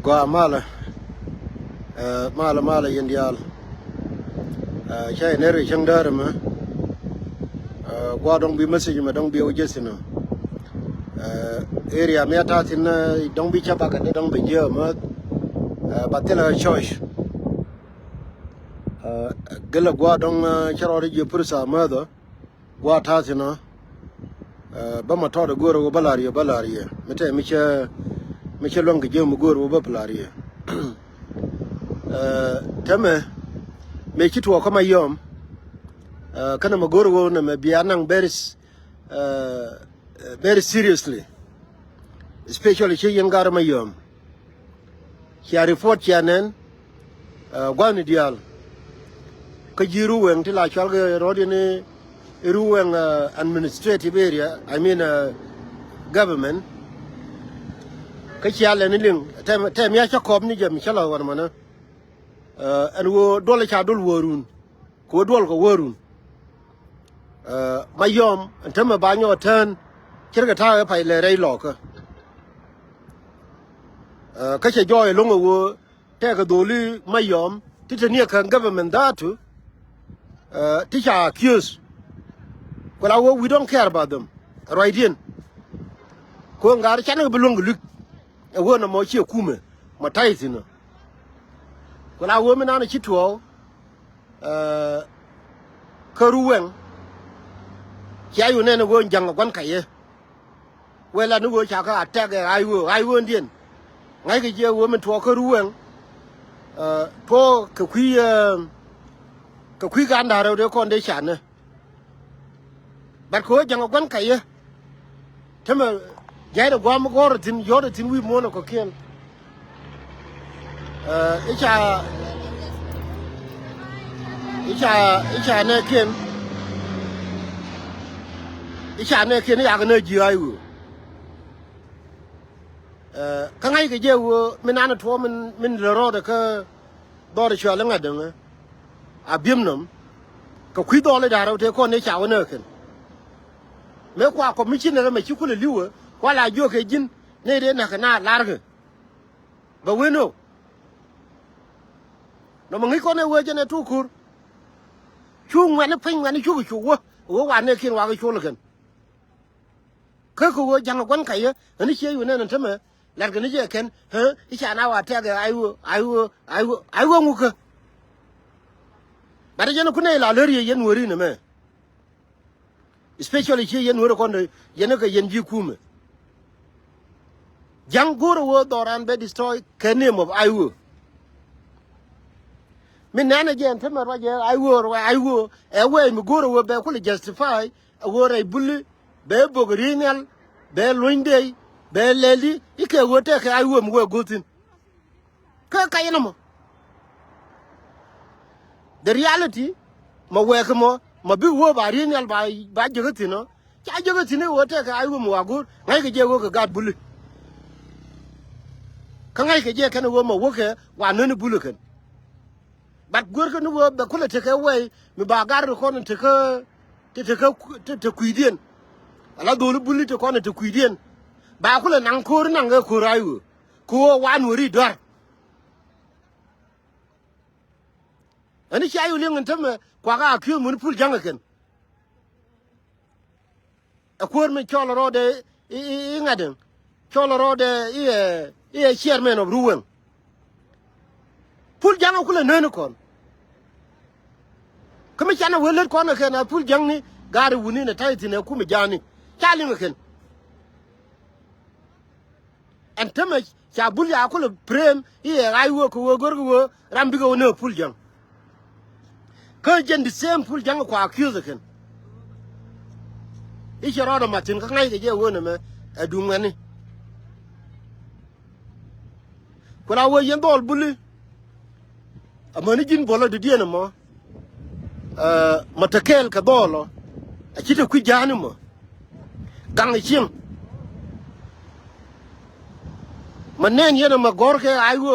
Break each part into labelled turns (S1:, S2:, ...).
S1: Gua mala yendial chai nere chang dar ma gua dong bi message ma dong bi ojesino area me ta tin dong bi chapa ka dong bi je ma batela choice gela gua dong charo ri je pursa ma do gua ta tin ba ma to de goro balari mete mi che long je mu goro ba balari teme me kitu kama yom kana magoro na me bianang very seriously, especially che yengar mayom kia report kianen gwani dial ka jiru wen tila chalga rodini ruwen administrative area, I mean government ka kiale ni ling tem ya chakob ni jam chala war mana and wo dole cha dol worun ko dol ko worun mayom antama banyo tan kirga ta pa le rei lo ka che joy longo wo te ka doli mayom titania kan government datu teacher accused well we don't care about them right in ko ngar chana bulung luk e wona mo che kume matai zino wala wo mina na chitwo karuwen ya yu ne go jang gwan kaye wala nu go cha ka attack ai wo ndien ngai ke je wo min to karuwen to ka kwi ga ndaro de kon de chan bar ko jang gwan kaye tama jai da gwam gor tin yoda tin wi mo na ko ken icha ne ken ya ga ne ji ayu ka ngai ke je wo minana to min ro da ka do da chwa la ngadang a bimnam ka kwi do le da ro te ko ne cha wo ne ken me kwa ko mi chin na me chi ku le liwo wala jo ke jin ne de na ka na larga ba we no no mangi ko ne we je ne tu kur chu ngwan pin ngwan chu chu wo wa ne kin wa ga chu le ken ka ko wo jang gwan kai ne che yu ne na tama lar ga ne je ken ha na wa ta ga ai wo ngu ka ba de ne ku ne la le yen wori ne me especially che yen wori ko ne yen ka yen ji kume jang goro wo doran be destroy ka name of aiwo min nana jen tama raje aiwo e we mi goro wo be ko justify wo ray bulli be bogrinal be luinde be leli ike wo te ka aiwo mi wo gotin ka yana mo the reality ma we ko mo ma bi wo ba rinal ba jogoti no cha jogoti ne wo te ka aiwo mi wa gur ngai ke je wo ka gad bulli ka ngai ke je kana wo ma wo ke wa no ni bulli kan bat gor ko no wo be ko le te ka we mi ba gar ko no te ka te kuidien ala do lu bulli te ko no te kuidien ba ko le nan ko nanga ko rayu ko wa no ri dor ani cha yu lingen tama kwa ga kyu mun pul janga ken a ko me cholo rode I ngaden cholo rode chairman of ruwen pul janga ko le nene kon kama chana welet ko na ken pul jang ni gari wuni na tayti ne kuma jani chali ken and tama cha bul ya ko le prem ai wo ko gor go rambi go no pul jang ka jen the same pul jang ko accuse ken rodo matin ka ngai je wo ne me adu ngani ko la wo yen dol bulli amani jin bolo de diena mo matakel ka dolo a kita ku jani mo gang chin manen yena ma gorke aiwo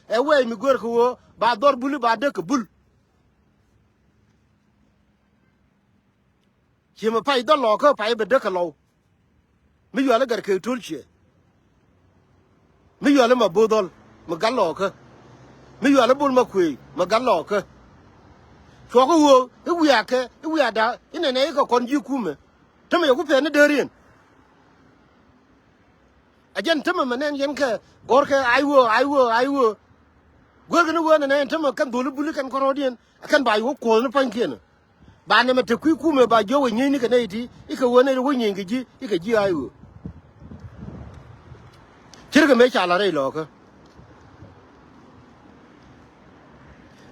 S1: e we mi gorko wo ba dor bulli ba de ka bul chima pai do lo ko pai be de ka lo mi yo la gar ke tulche mi yo le ma bodol ma gallo ka mi yo le bul ma kwe ma gallo ka cho ko wo e wi ake e wi ada ine ne ko kon ji kume tama yo ku pe ne derin ajen tama manen yen ka gor ka aiwo gor ga ne wo ne tama kan dolu bulu kan ko rodien kan ba yo ko ne pan ken ba ne ma te ku kume ba jo we nyi ni ka ne ti ika wo ne wo nyi ngi ika ji aiwo kirga me cha la re lo ka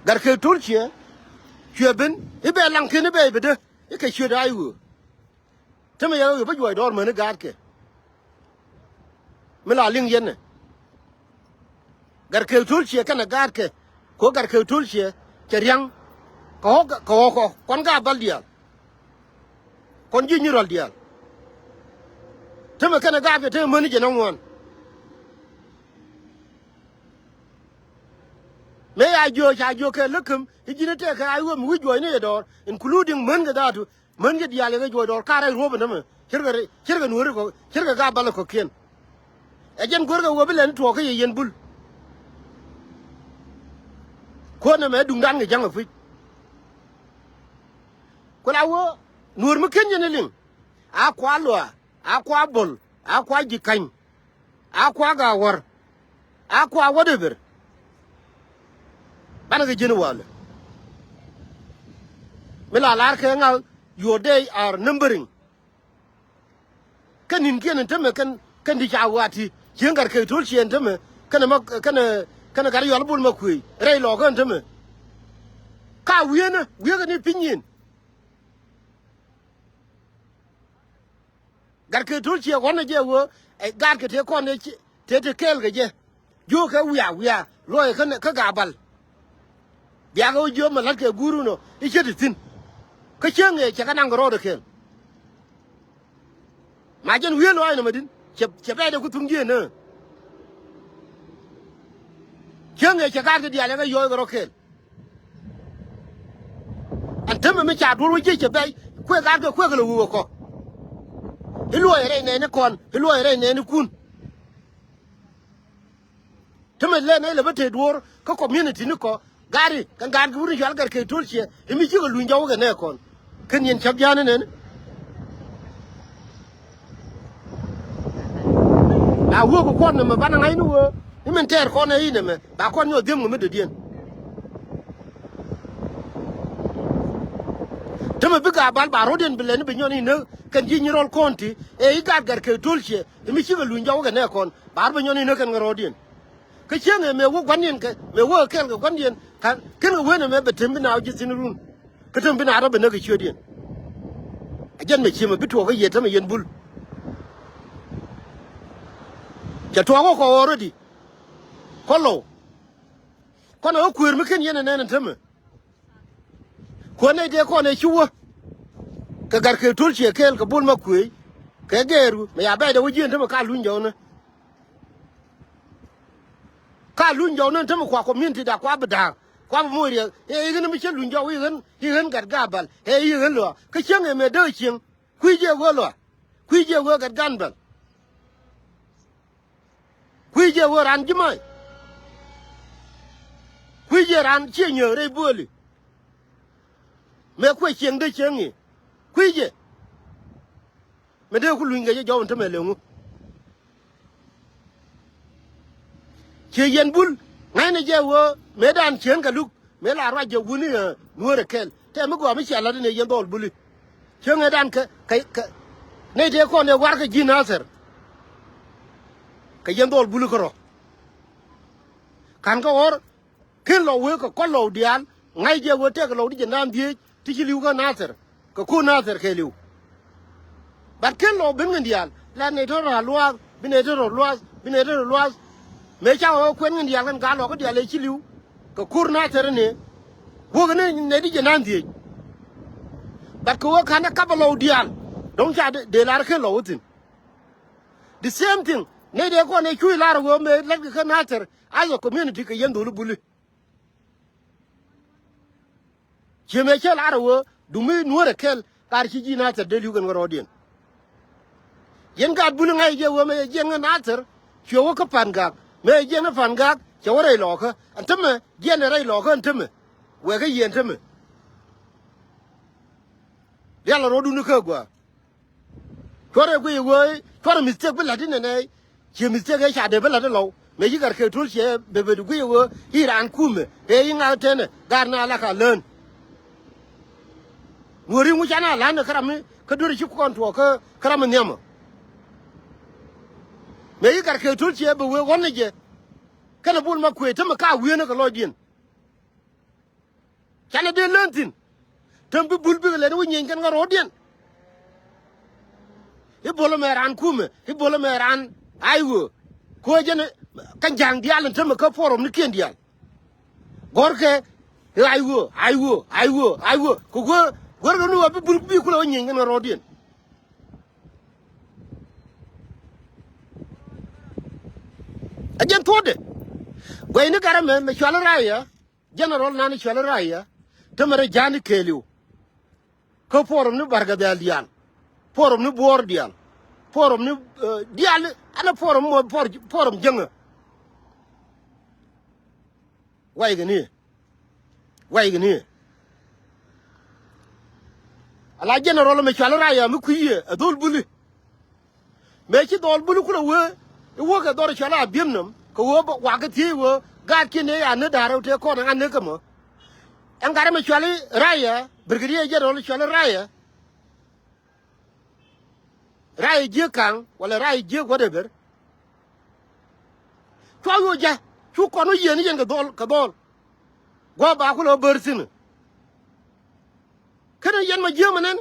S1: gar ke tulche ben ibe lang ken be be de ika chue da aiwo tama yo ba jo dor me ne gar ke mila ling yen gar ke tulche kana gar ke ko gar ke tulche cheryang ko kon ga bal dial kon ji nyirol dial tama kana gar ke te mani je non won me ya jo ke lukum hijine te ka ayo mu jo ne dor including man ga datu man ga dial ga jo dor kara roba na me kirga nuore ko kirga ga bal ko ken ejen gorga wo bilen to ko yen bul ko na me dung dan ga jang fi ko la wo nur mu ken yen ling a kwa lo a kwa bol a kwa jikan a kwa ga war a kwa whatever bana ga jenu wala mila lar ke ngal your day are numbering kanin ken teme kan di jawati jengar ke tul chen teme kana gar yol bul makui rei lo gan teme ka wiena wiega ni pinyin gar ke tul che wona je wo gar ke te kon te kel ge je jo ka wiya lo ka ga bal biya ga jo ma ke guru no i che tin ka chenge che kana ngoro de kel ma jen wielo ay no madin che be de ku tungie ne chenge che gar ke dia le ga yo goro kel anteme me cha duro je che be ku gar ke ku ga lo ko ilo ere ne kon ilo ere ne kun teme le ne le bete dur ko community ni ko gari kan gar ku ri gar ke tulche imi ji ko lu njaw ga ne kon ken yen chab jana ne a wo ko kon me bana ngai no wo imen ter kon e ne me ba kon yo dem me de dien teme biga bal ba roden bilen be nyoni ne kan ji nyirol konti e gar ke tulche imi ji ko lu njaw ga ne kon ba be nyoni ne kan rodien ke chenge me wo gwanien ke me wo kel ke gwanien kan ken wo ne me betem bina ji sinurun ke tem bina ro be ne ke chodien ajen me chima bito ga yeta me yen bul ja to ko already kollo kono ku me ken yen ne teme ko ne de ko ne chuwa ka gar ke tulche kel ke bul ma ku ke geru me ya be de wo jien teme ka lunjo ne ka lunjo non tamo kwa community da kwa bada kwa moria e ngene mi che lunjo wi hen gar gabal e hen lo ke chenge me do chin kuije go gar ganbal kuije wo ran jimai kuije ran chenyo re boli me ku chen de chengi kuije me de ku lunga je jo ntame lengu che yen bul ngai ne je wo me dan chen ka luk me la ra je wuni nuore kel te me go mi chala ne yen dol buli chen e dan ka ne de ko ne war ka jinaser ka yen dol buli ko kan ka or ken lo we ko lo dial ngai je wo te ko lo di nan die ti ji liu ka naser ko naser ke liu bat ken lo ben dial la ne to ra luas bine to luas me cha o kwen ngi dial kan ga lo ko dial e chi liu ko kur na tere ne wo ne di janan di bat ko kan ka ba lo dial don cha de la ke lo tin the same thing ne de ko ne chui la ro me la ka na tere ayo community ke yendo lu bulu je me cha la ro du mi nuore kel kar chi ji na tere de lu kan ro dien yen ga bulu ngai je wo me je nga na tere cho wo ka pan ga me je na fan gak che wore lo ka antame je na rai lo ka antame we ga yen tame ya la rodu nu ka gwa chore ku yi chore mistake bela din ne che mistake ga sha de bela de lo me yi gar ke tul che be be ku yi iran kume e yi nga tene gar na la ka len ngori mu chana la na karami ka dure chi kon to ka karama nyama me yi gar ke tul che be we wonne je kana bul ma ku tama ka wi na ka lo din chana de lentin tambi bul bi le ni nyen kan ga rodien e bolo me ran kume e bolo me ran aiwo ko jene kan jang dial tama ka forum ni ken dial gorke aiwo ko gor no wa bul bi ku lo nyen kan rodien ajen tode goy ni garame me chala raya general nani chala raya tamare jani keliu ko forum ni barga dial forum ni bor dial forum ni dial ana forum mo forum jenga way gani ala general me chala raya mi kuye adol buli me ci dol buli ku wo ga dor chala bimnam ko wo wa ga ti wo ga kine ya ne daro te ko na ne kamo en gara me chala raya brigadier general chala raya je kan wala raya je whatever to yo ja chu ko no yeni yen ka dol go ba ku lo bersin kana yen ma je manen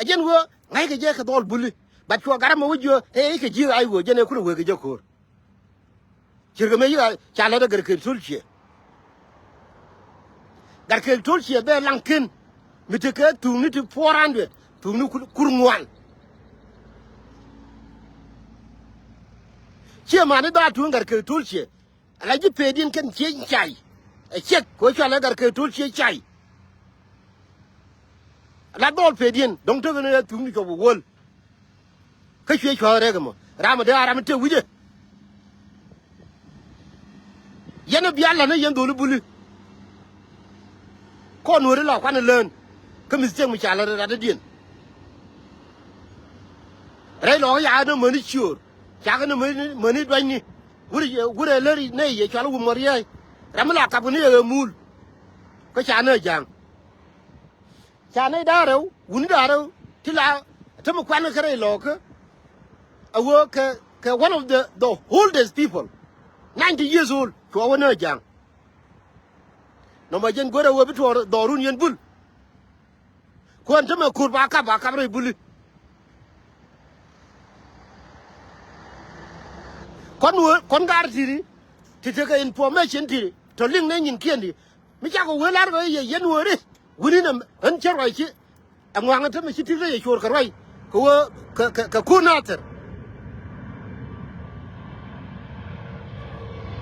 S1: ajen wo ngai ke je ka dol buli bat ko gara ma wujo e ke ji ai wo jene ku wo ke je ko jirga me ya chala da gar ke sulche gar ke sulche be lankin miteke tu ni ti 400 tu ni kurngwan che ma ne da tu gar ke sulche ala ji pedin kan che chai e che ko chala gar ke sulche chai la dol pedin dong to ne tu ni ko wol ka chwe chore ga mo rama de arama te wuje yana bialla ne yan dolu bulu ko no re la kwa ne len ka mi se mu chala ra da din re lo ya no mo ni chur cha ga no mo ni dwan ni gure le ne ye chala wu moriya rama la ka bu ne ye mul ko cha ne jang cha ne da ro wuni da ro ti la te mo kwa ne kare lo ka awo ka one of the oldest people 90 years old to our na jang no ma jen gore wo bi to dorun yen bul ko anta ma kur ba ka re bul kon gar tiri ti te ka information tiri to ling ne nyin kendi mi cha ko welar go ye yen wore wuni na an cherwa chi angwanga ta mi ti re chor ka roi ko ka kunater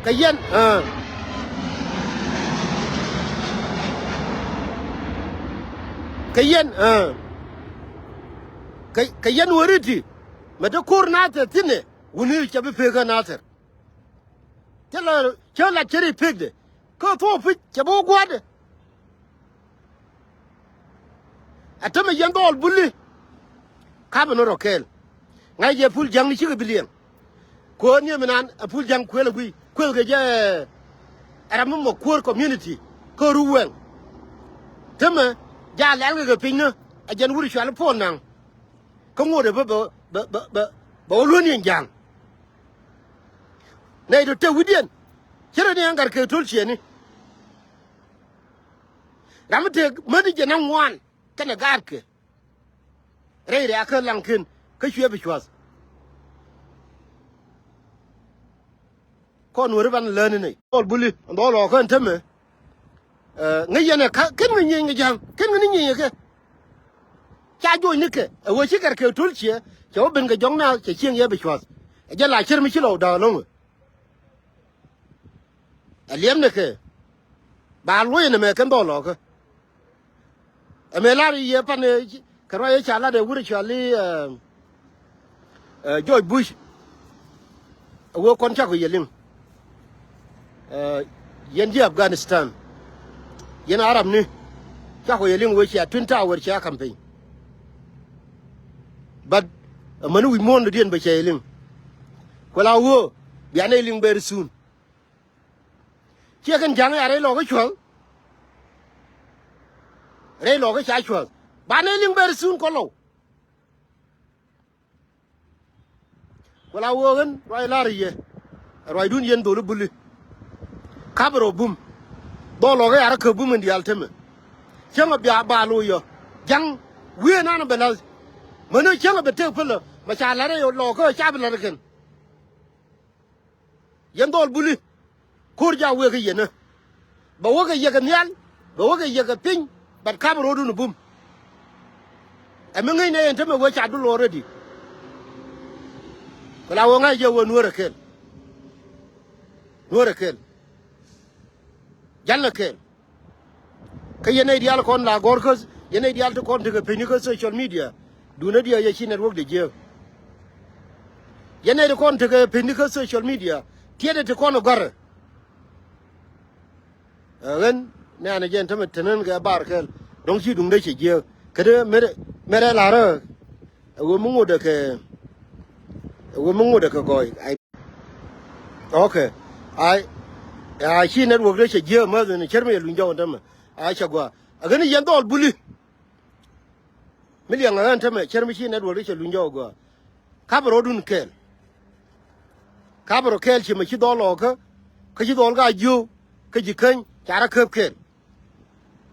S1: kayen kayen wariti mata kur nata tine wuni chabe pega nata chala cheri pegde ko to pi chabo gwade atama yandol bulli kabe no rokel ngai je pul jang ni chiga bilien ko ni menan pul jang kwela gui kwel ga je aramu mo kur community ko ruwen tama ja lal ga pinna ajan wuri shwal po nang ko ngode ba lu ni jang nay do te widien chere ni angar ke tul cheni ramte madi je nan wan kana garke re aka lankin ka shwe bi shwas kon wori ban lani ne ol buli ndolo ko nteme ngiyene ka ken ngi ngi jang ken ngi ngi ke cha jo ni ke wo shi kar ke tul che cho ben ga jong na che chieng ye bi shwas je la cher mi chilo da lo aliem ne ke ba lu ne me kan dolo ko me la ye pan ka ro ye cha la de wuri cha li George Bush wo kon cha ko yeling yen di Afghanistan yen Arab ni cha ko yeling wo cha twin tower cha campaign but manu wi mon dien ba cha yeling ko la wo ya ne ling ber sun che kan jang ya re lo ko chwal re lo ko cha chwal ba ne ling ber sun ko lo ko la wo gan roi la ri ye roi dun yen do lu buli kabro bum do lo ga ya ka bum ndi alteme chenga bia ba lo yo jang we na na bela manu chenga bete pelo ma cha la re yo lo ko cha bela ken yen do buli kur ja we ga yena ba wo ga ye ga nyal ba wo ga ye ga pin ba kabro dun bum e me ngai ne ente me wo cha du lo already ko la wo ngai je wo nuora ken jalla ken ka yene dial kon la gorkos yene dial to kon de peniko social media duna dia ye chi network de je yene de kon de peniko social media tiede de kon gar ren ne ana jen tamet tenen ga bar kel dong chi dung de chi je kede mere la re wo mungo de ke goy ai okay ai chi network de chi je ma ne cherme lu njaw ndam ai chagwa agani yen dol buli million an tame cherme chi network de chi lu njaw go kabro dun kel kabro kel chi ma chi dolo ka chi dol ga ju ka ji kan chara kep kel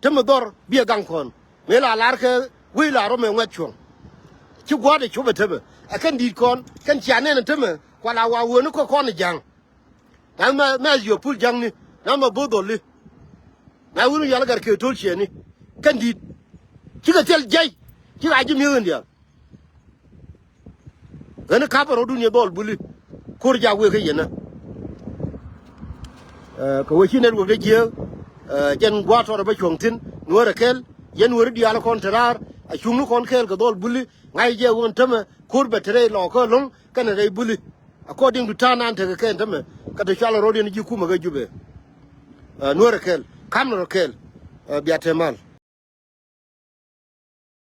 S1: tame dor bi gang kon me la lar ke wi la ro me ngat chung chi gwa de chu betebe akan di kon kan chane ne tame kwa la wa wo ne ko kon jang na ma yo pul jang ni na ma bodoli na wunu yalla gar ke tol cheni kan di ci ga tel jay ci ga ji mi ndia gana ka baro dunya dol buli kur ja we ke yena ko we chine wo de je jen gwa to ba chong tin nuora kel yen wori di ala kontrar a chunu kon kel ga dol buli ngai je won tama kur betre lo ko long kan re buli according to tanan te ke tama ka de chala rodin ji kuma ga jube nuora kel kamno kel biatemal